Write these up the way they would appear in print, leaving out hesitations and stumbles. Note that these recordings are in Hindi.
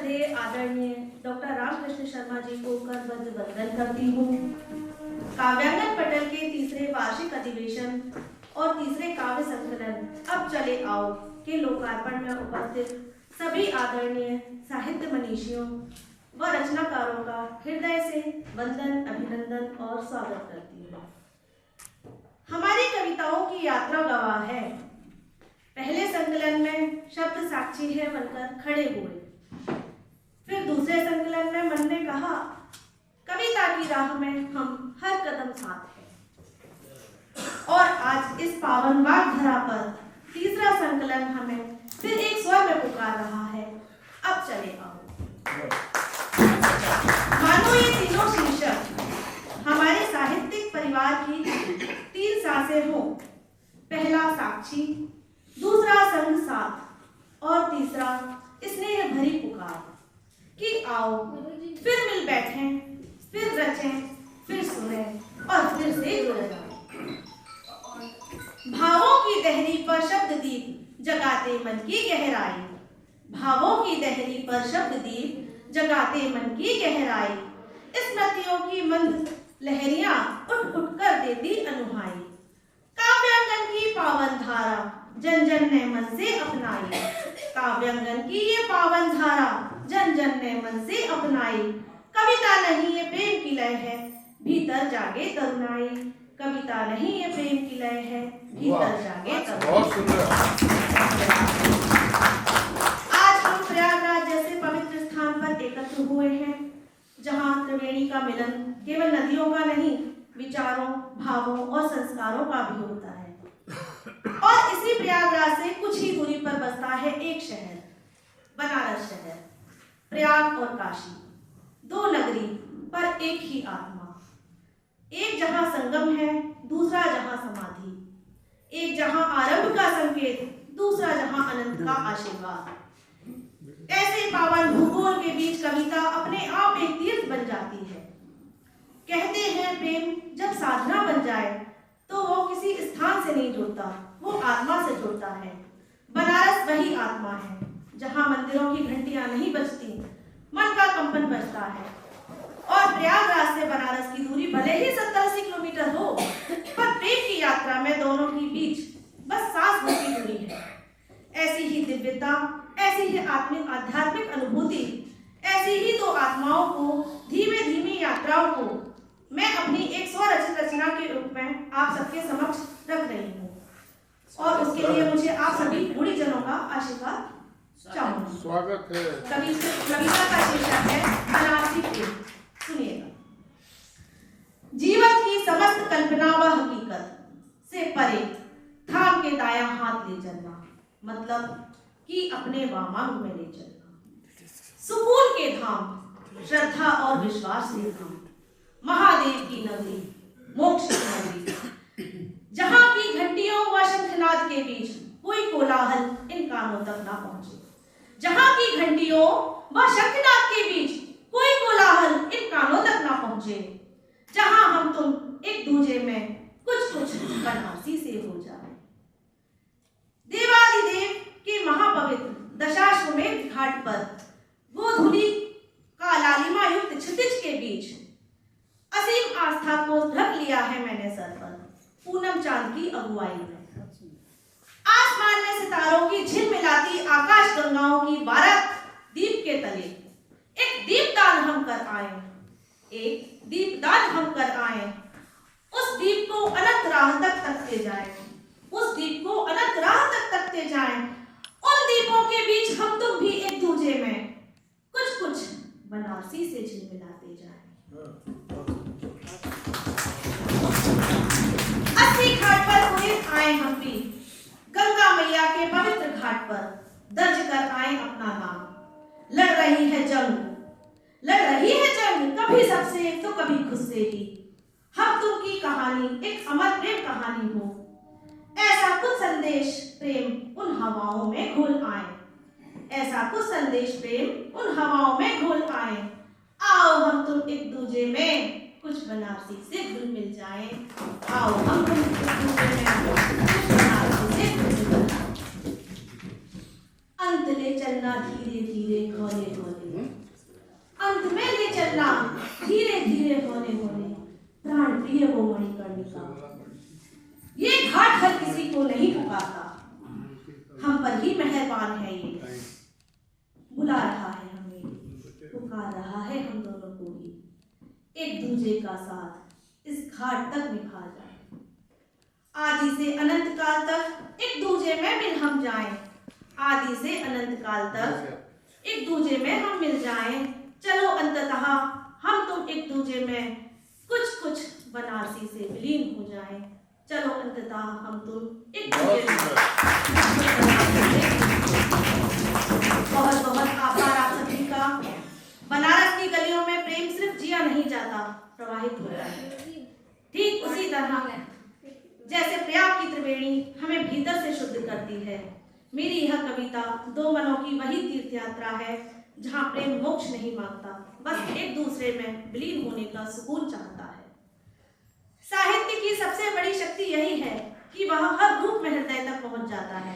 श्रद्धेय आदरणीय डॉक्टर रामकृष्ण शर्मा जी को करबद्ध वंदन करती हूँ। काव्यांगन पटल के तीसरे वार्षिक अधिवेशन और तीसरे काव्य संकलन अब चले आओ के लोकार्पण में उपस्थित सभी आदरणीय साहित्य मनीषियों व रचनाकारों का हृदय से वंदन, अभिनंदन और स्वागत करती हूँ। हमारी कविताओं की यात्रा गवाह है। पहले संकलन में शब्द साक्षी है बनकर खड़े हुए। फिर दूसरे संकलन में मन ने कहा कविता की राह में हम हर कदम साथ हैं। और आज इस पावन वाग्धरा पर तीसरा संकलन हमें फिर एक स्वर में पुकार रहा है, अब चले आओ। मानो ये तीनों शीर्षक हमारे साहित्यिक परिवार की 3 सांसें हो। पहला साक्षी, दूसरा संग साथ और तीसरा स्नेह भरी पुकार कि आओ फिर मिल बैठें, फिर रचें, फिर सुनें और फिर से जुड़ जाएं। भावों की दहरी पर शब्द दीप जगाते मन की गहराई। भावों की दहरी पर शब्द दीप जगाते मन की गहराई। स्मृतियों की मंद लहरियां उठ उठ कर देती अनुहाई। काव्यांगन की पावन धारा जन जन ने मन से अपनाई। काव्यांगन की ये पावन धारा जन जन ने मन से अपनाई। कविता नहीं ये प्रेम की लय है, भीतर जागे तरुणाई। कविता नहीं ये प्रेम की लय है, भीतर जागे तरुणाई। आज हम प्रयागराज जैसे पवित्र स्थान पर एकत्र हुए हैं, जहाँ त्रिवेणी का मिलन केवल नदियों का नहीं, विचारों, भावों और संस्कारों का भी होता है। और इसी प्रयागराज से कुछ ही दूरी पर बसता है एक शहर, बनारस शहर। प्रयाग और काशी, 2 नगरी पर एक ही आत्मा। एक जहां संगम है, दूसरा जहां समाधि। एक जहां आरंभ का संकेत, दूसरा जहां अनंत का आशीर्वाद। ऐसे पावन भूगोल के बीच कविता अपने आप एक तीर्थ बन जाती है। कहते हैं प्रेम जब साधना बन जाए तो वो किसी स्थान से नहीं जुड़ता, वो आत्मा से जुड़ता है। बनारस वही आत्मा है, जहां मंदिरों की घंटियां नहीं बजती, मन का कंपन बजता है। और प्रयागराज से बनारस की दूरी भले ही 70-80 किलोमीटर हो, पर प्रेम की यात्रा में दोनों के बीच बस सांस भर की दूरी है। ऐसी ही दिव्यता, ऐसी ही आध्यात्मिक अनुभूति, ऐसी ही 2 आत्माओं को, धीमे धीमे यात्राओं को मैं अपनी एक स्वरचित रचना के रूप में आप सबके समक्ष रख रही हूँ। और उसके लिए मुझे आप सभी बूढ़ी जनों का आशीर्वाद चाहूंगी। स्वागत है। कविता का शीर्षक है बनारसी प्रेम। सुनिएगा। जीवन की समस्त कल्पना व हकीकत से परे थाम के दाया हाथ ले चलना, मतलब कि अपने वामांग में ले चलना। सुकून के धाम, श्रद्धा और विश्वास के धाम, महादेव की नगरी, मोक्ष की नगरी, जहां की घंटियों व शंखनाद के बीच कोई कोलाहल इन कानों तक ना पहुंचे। जहां की घंटियों व शंखनाद के बीच कोई कोलाहल इन कानों तक ना पहुंचे। जहां हम तुम एक दूजे में कुछ कुछ बनारसी से हो जाए। देवादिदेव के महापवित्र दशाश्वमेध घाट पर गोधूली का लालिमा युक्त क्षितिज के बीच असीम आस्था को रख लिया है मैंने सर पर, पूनम चांद की अगुवाई में। आसमान में सितारों की झिलमिलाती आकाश गंगाओं की 12 दीप के तले एक दीपदान हम कर आए। एक दीपदान हम कर आए। उस दीप को अनंत राह तक तकते जाए। उस दीप को अनंत राह तक तकते जाए। उन दीपों के बीच हम तुम भी एक दूजे में कुछ कुछ बनारसी से झिलमिलाते जाए। 80 घाट पर हुए आए हम भी, गंगा मैया के पवित्र घाट पर दर्ज कर आए अपना नाम। लड़ रही है जंग, कभी सबसे तो कभी खुद से ही। हम तुम की कहानी एक अमर प्रेम कहानी हो। ऐसा कुछ संदेश प्रेम उन हवाओं में घुल आए। ऐसा कुछ संदेश प्रेम उन हवाओं में घुल आए। आओ हम तुम एक दूजे में कुछ बनारसी से घुल मिल जाएं। आओ हम तुम एक दूजे में कुछ बनारसी से घुल मिल जाएं। अंत ले चलना धीरे धीरे, हौले हौले, चलना धीरे धीरे होने होने प्राण प्रिय वो मणिकर्णिका। ये घाट हर किसी को नहीं पुकारता, हम पर ही मेहरबान है ये। बुला रहा है हमें, पुकार रहा है हम दोनों को ही। एक दूजे का साथ इस घाट तक निभा जाए, आदि से अनंत काल तक एक दूजे में मिल हम जाएं। आदि से अनंत काल तक एक दूजे में हम मिल जाएं। चलो अंततः हम तुम एक दूजे में कुछ कुछ बनारसी से विलीन हो जाएं। चलो अंततः हम तुम एक दूजे में। बहुत बहुत आभार आप सभी का। बनारस की गलियों में प्रेम सिर्फ जिया नहीं जाता, प्रवाहित होता है। ठीक उसी तरह जैसे प्रयाग की त्रिवेणी हमें भीतर से शुद्ध करती है, मेरी यह कविता दो मनों की वही तीर्थ यात्रा है जहाँ प्रेम मोक्ष नहीं मांगता, बस एक दूसरे में विलीन होने का सुकून चाहता है। साहित्य की सबसे बड़ी शक्ति यही है कि वह हर रूप में हृदय तक पहुंच जाता है,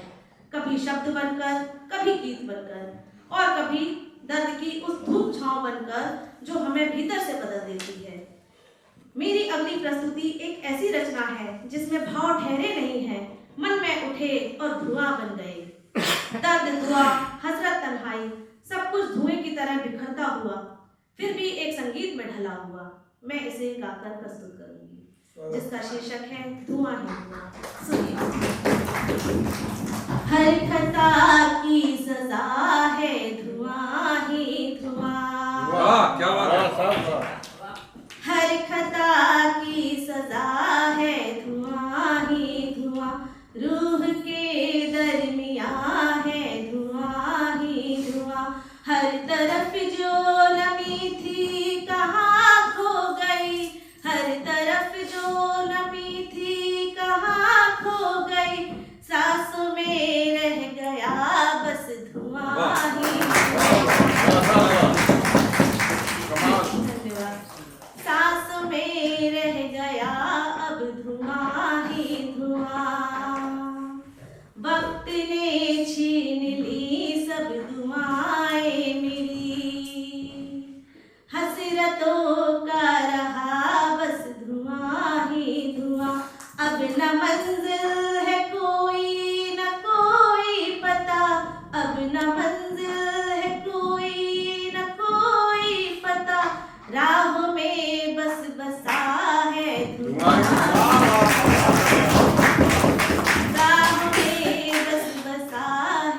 कभी शब्द बनकर, कभी गीत बनकर और कभी दर्द की उस धूप छांव बनकर जो हमें भीतर से बदल देती है। मेरी अगली प्रस्तुति एक ऐसी रचना है जिसमें भाव ठहरे नहीं हैं, मन में उठे और धुआं बन गए। दर्द, धुआं, हसरत, तन्हाई सब कुछ धुएं की तरह बिखरता हुआ फिर भी एक संगीत में ढला हुआ मैं इसे गाकर प्रस्तुत करूंगी, जिसका शीर्षक है धुआं ही धुआं। सुनिए। हर खता की सजा है धुआं ही धुआं। वाह क्या बात है। हर खता की सजा है धुआं ही धुआं, रूह के दरमियां है धुआं ही धुआं। हर तरफ जो नमी थी कहाँ खो गई, हर तरफ जो नमी थी कहाँ खो गई, सांसों में रह गया बस धुआं ही धुआं। धन्यवाद। सांसों में रह गया अब धुआं ही धुआं। वक्त ने छीन ली सब दुआएं मेरी, हसरतों का रहा बस धुआं ही धुआं। अब न मंजिल है कोई न कोई पता, अब न मंजिल है कोई न कोई पता, राह में बस बसा है धुआं। राह में बस बसा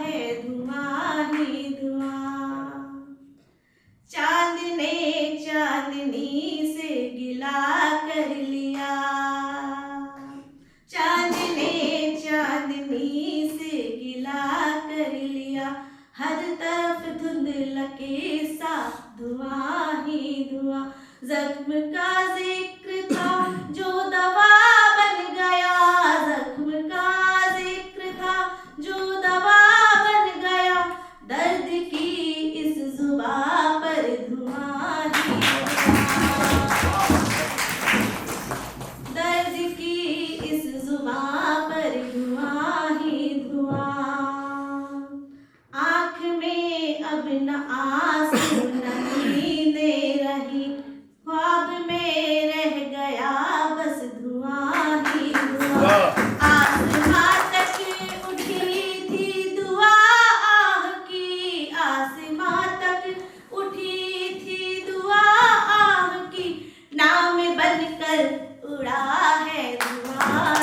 है धुआं ही धुआं। चांद ने चांदनी से गिला कर लिया, चांद ने चांदनी से गिला कर लिया। हर तरफ धुंधलके सा धुआं ही धुआं। जख्म का जिक्र था जो दवा बन गया, जख्म का जिक्र था जो दवा बन गया। दर्द की इस जुबां पर धुआं ही धुआं, दर्द की इस जुबां पर धुआं ही धुआं। आँख में अब न आंसू न नींदें रही, ख्वाब में रह गया बस धुआं ही धुआं। आसमां तक उठी थी दुआ आह की, आसमां तक उठी थी दुआ आह की, नाम बनकर उड़ा है धुआं।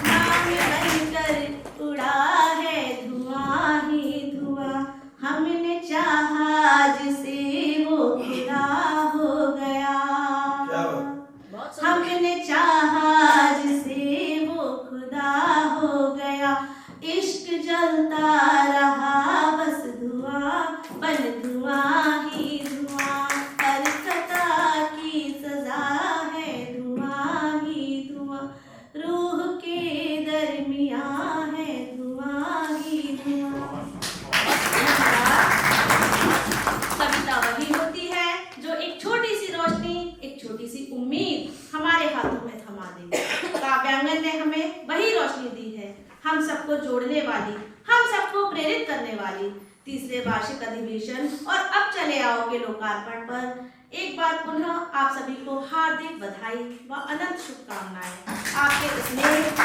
नाम बनकर उड़ा है धुआं ही धुआं। हमने चाहा जिसे वो खुदा हो गया, हमने चाहा जिसे वो खुदा हो गया। इश्क जलता रहा बस धुआं बन धुआं ही धुआं। हर खता की सजा है धुआं ही धुआं, रूह के दरमियां है धुआं ही धुआं। कविता वही होती है जो एक छोटी सी रोशनी, एक छोटी सी उम्मीद हमारे हाथों में थमा दे। काव्यांगन ने हमें वही रोशनी दी है, हम सबको जोड़ने वाली, हम सबको प्रेरित करने वाली। वाली तीसरे वार्षिक अधिवेशन और अब चले आओ के लोकार्पण पर एक बार पुनः आप सभी को हार्दिक बधाई व अनंत शुभकामनाएं। आपके स्नेह